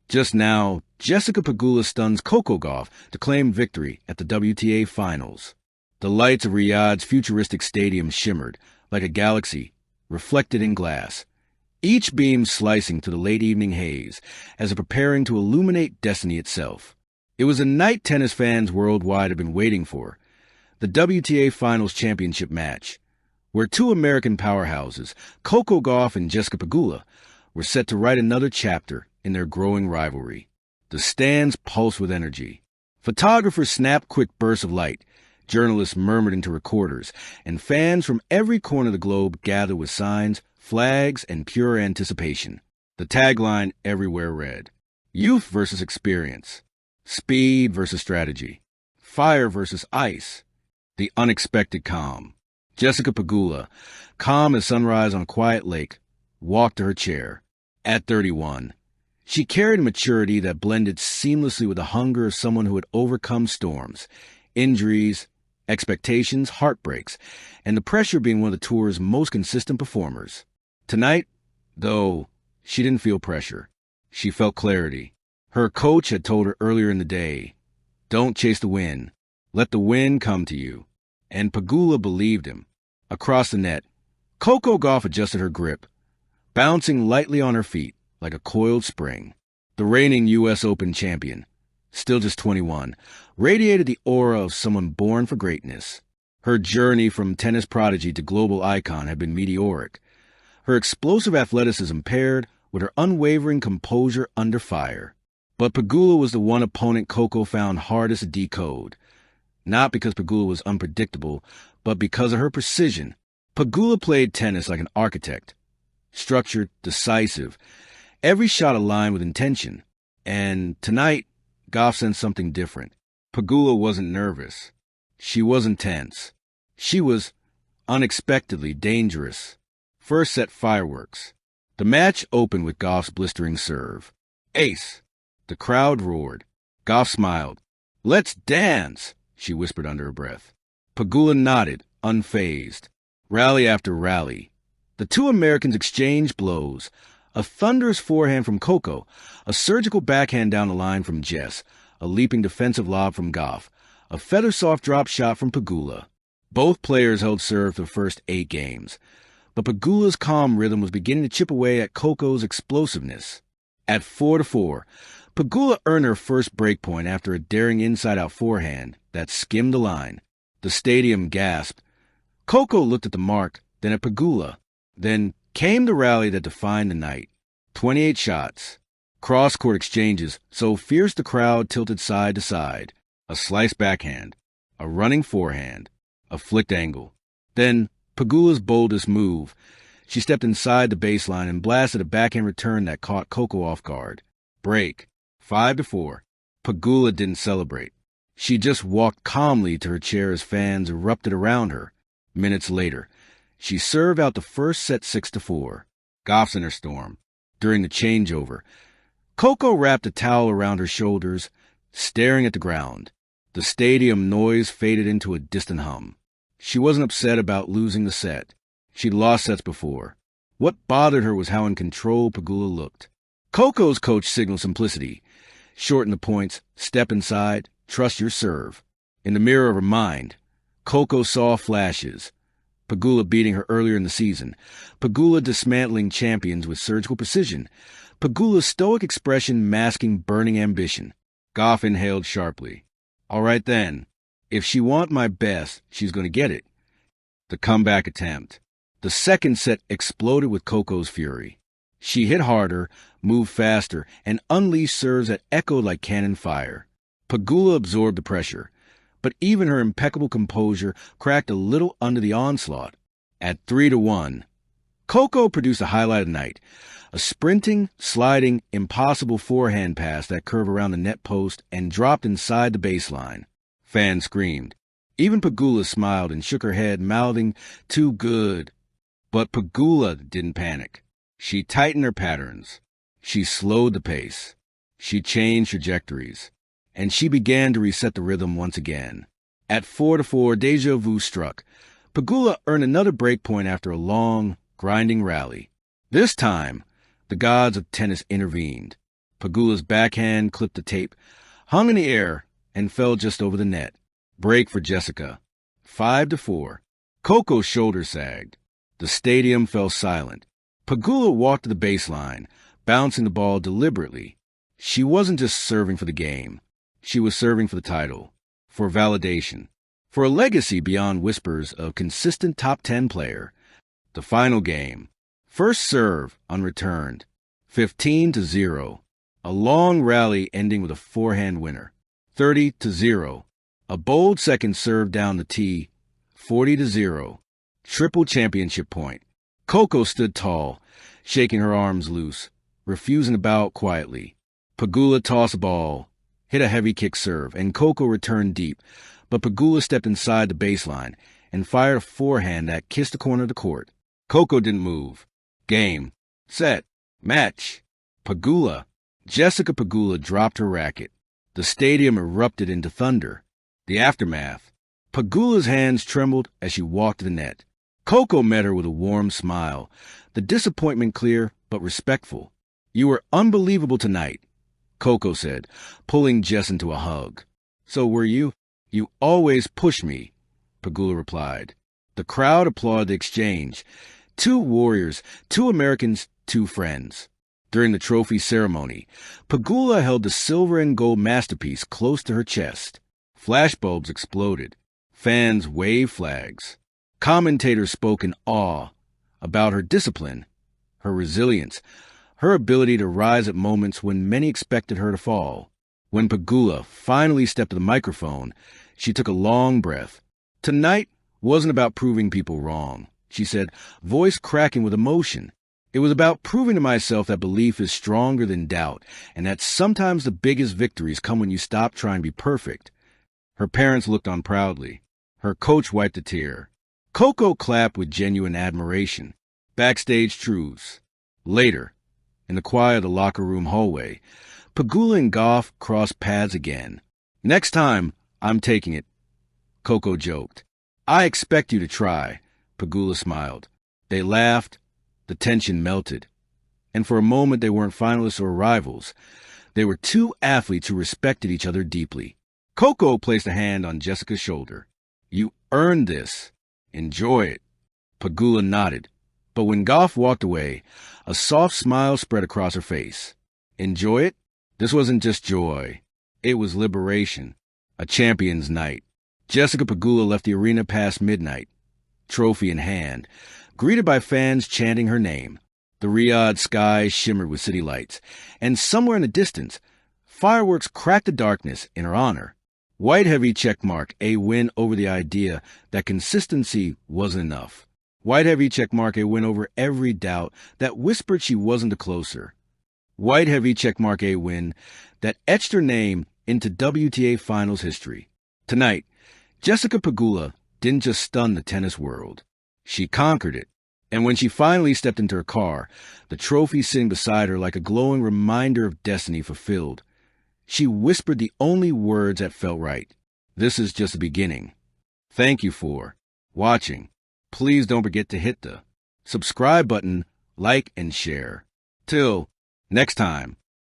Just now, Jessica Pegula stuns Coco Gauff to claim victory at the WTA Finals. The lights of Riyadh's futuristic stadium shimmered like a galaxy reflected in glass, each beam slicing through the late evening haze as if preparing to illuminate destiny itself. It was a night tennis fans worldwide have been waiting for, the WTA Finals Championship match, where two American powerhouses, Coco Gauff and Jessica Pegula, were set to write another chapter in their growing rivalry. The stands pulsed with energy. Photographers snapped quick bursts of light, journalists murmured into recorders, and fans from every corner of the globe gathered with signs, flags, and pure anticipation. The tagline everywhere read, "Youth versus experience, speed versus strategy, fire versus ice, the unexpected calm." Jessica Pegula, calm as sunrise on a quiet lake, walked to her chair. At 31, she carried a maturity that blended seamlessly with the hunger of someone who had overcome storms, injuries, expectations, heartbreaks, and the pressure of being one of the tour's most consistent performers. Tonight, though, she didn't feel pressure. She felt clarity. Her coach had told her earlier in the day, "Don't chase the wind. Let the wind come to you." And Pegula believed him. Across the net, Coco Gauff adjusted her grip, bouncing lightly on her feet like a coiled spring. The reigning U.S. Open champion, still just 21, radiated the aura of someone born for greatness. Her journey from tennis prodigy to global icon had been meteoric, her explosive athleticism paired with her unwavering composure under fire. But Pegula was the one opponent Coco found hardest to decode. Not because Pegula was unpredictable, but because of her precision. Pegula played tennis like an architect, structured, decisive, every shot aligned with intention. And tonight, Gauff sensed something different. Pegula wasn't nervous. She wasn't tense. She was unexpectedly dangerous. First set fireworks. The match opened with Gauff's blistering serve. Ace! The crowd roared. Gauff smiled. "Let's dance!" she whispered under her breath. Pegula nodded, unfazed. Rally after rally. The two Americans exchanged blows. A thunderous forehand from Coco, a surgical backhand down the line from Jess, a leaping defensive lob from Gauff, a feather-soft drop shot from Pegula. Both players held serve for the first 8 games, but Pegula's calm rhythm was beginning to chip away at Coco's explosiveness. At 4-4, Pegula earned her first break point after a daring inside-out forehand that skimmed the line. The stadium gasped. Coco looked at the mark, then at Pegula. Then came the rally that defined the night. 28 shots. Cross-court exchanges so fierce the crowd tilted side to side. A slice backhand. A running forehand. A flicked angle. Then Pegula's boldest move. She stepped inside the baseline and blasted a backhand return that caught Coco off guard. Break. 5-4. Pegula didn't celebrate. She just walked calmly to her chair as fans erupted around her. Minutes later, she served out the first set 6-4. Gauff's in her storm. During the changeover, Coco wrapped a towel around her shoulders, staring at the ground. The stadium noise faded into a distant hum. She wasn't upset about losing the set. She'd lost sets before. What bothered her was how in control Pegula looked. Coco's coach signaled simplicity. Shorten the points, step inside, trust your serve. In the mirror of her mind, Coco saw flashes. Pegula beating her earlier in the season. Pegula dismantling champions with surgical precision. Pegula's stoic expression masking burning ambition. Gauff inhaled sharply. All right then. If she want my best, she's going to get it. The comeback attempt. The second set exploded with Coco's fury. She hit harder, moved faster, and unleashed serves that echoed like cannon fire. Pegula absorbed the pressure, but even her impeccable composure cracked a little under the onslaught. At 3-1, Coco produced a highlight of the night, a sprinting, sliding, impossible forehand pass that curved around the net post and dropped inside the baseline. Fans screamed. Even Pegula smiled and shook her head, mouthing, "Too good." But Pegula didn't panic. She tightened her patterns. She slowed the pace. She changed trajectories. And she began to reset the rhythm once again. At 4-4, déjà vu struck. Pegula earned another break point after a long, grinding rally. This time, the gods of tennis intervened. Pegula's backhand clipped the tape, hung in the air, and fell just over the net. Break for Jessica. 5-4. Coco's shoulder sagged. The stadium fell silent. Pegula walked to the baseline, bouncing the ball deliberately. She wasn't just serving for the game. She was serving for the title, for validation, for a legacy beyond whispers of consistent top 10 player. The final game. First serve unreturned. 15-0. A long rally ending with a forehand winner. 30-0. A bold second serve down the tee. 40-0. Triple championship point. Coco stood tall, shaking her arms loose, refusing to bow quietly. Pegula tossed a ball, hit a heavy kick serve, and Coco returned deep, but Pegula stepped inside the baseline and fired a forehand that kissed the corner of the court. Coco didn't move. Game. Set. Match. Pegula. Jessica Pegula dropped her racket. The stadium erupted into thunder. The aftermath. Pegula's hands trembled as she walked to the net. Coco met her with a warm smile, the disappointment clear but respectful. "You were unbelievable tonight," Coco said, pulling Jess into a hug. "So were you." "You always push me," Pegula replied. The crowd applauded the exchange. Two warriors, two Americans, two friends. During the trophy ceremony, Pegula held the silver and gold masterpiece close to her chest. Flashbulbs exploded. Fans waved flags. Commentators spoke in awe about her discipline, her resilience, her ability to rise at moments when many expected her to fall. When Pegula finally stepped to the microphone, she took a long breath. "Tonight wasn't about proving people wrong," she said, voice cracking with emotion. "It was about proving to myself that belief is stronger than doubt, and that sometimes the biggest victories come when you stop trying to be perfect." Her parents looked on proudly. Her coach wiped a tear. Coco clapped with genuine admiration. Backstage truths. Later, in the quiet of the locker room hallway, Pegula and Gauff crossed paths again. "Next time, I'm taking it," Coco joked. "I expect you to try," Pegula smiled. They laughed. The tension melted. And for a moment they weren't finalists or rivals. They were two athletes who respected each other deeply. Coco placed a hand on Jessica's shoulder. "You earned this. Enjoy it." Pegula nodded. But when Gauff walked away, a soft smile spread across her face. Enjoy it? This wasn't just joy. It was liberation. A champion's night. Jessica Pegula left the arena past midnight, trophy in hand, greeted by fans chanting her name. The Riyadh sky shimmered with city lights, and somewhere in the distance, fireworks cracked the darkness in her honor. White heavy checkmark, a win over the idea that consistency wasn't enough. White heavy checkmark, a win over every doubt that whispered she wasn't the closer. White heavy checkmark, a win that etched her name into WTA finals history. Tonight, Jessica Pegula didn't just stun the tennis world. She conquered it. And when she finally stepped into her car, the trophy sitting beside her like a glowing reminder of destiny fulfilled, she whispered the only words that felt right. This is just the beginning. Thank you for watching. Please don't forget to hit the subscribe button, like, and share. Till next time.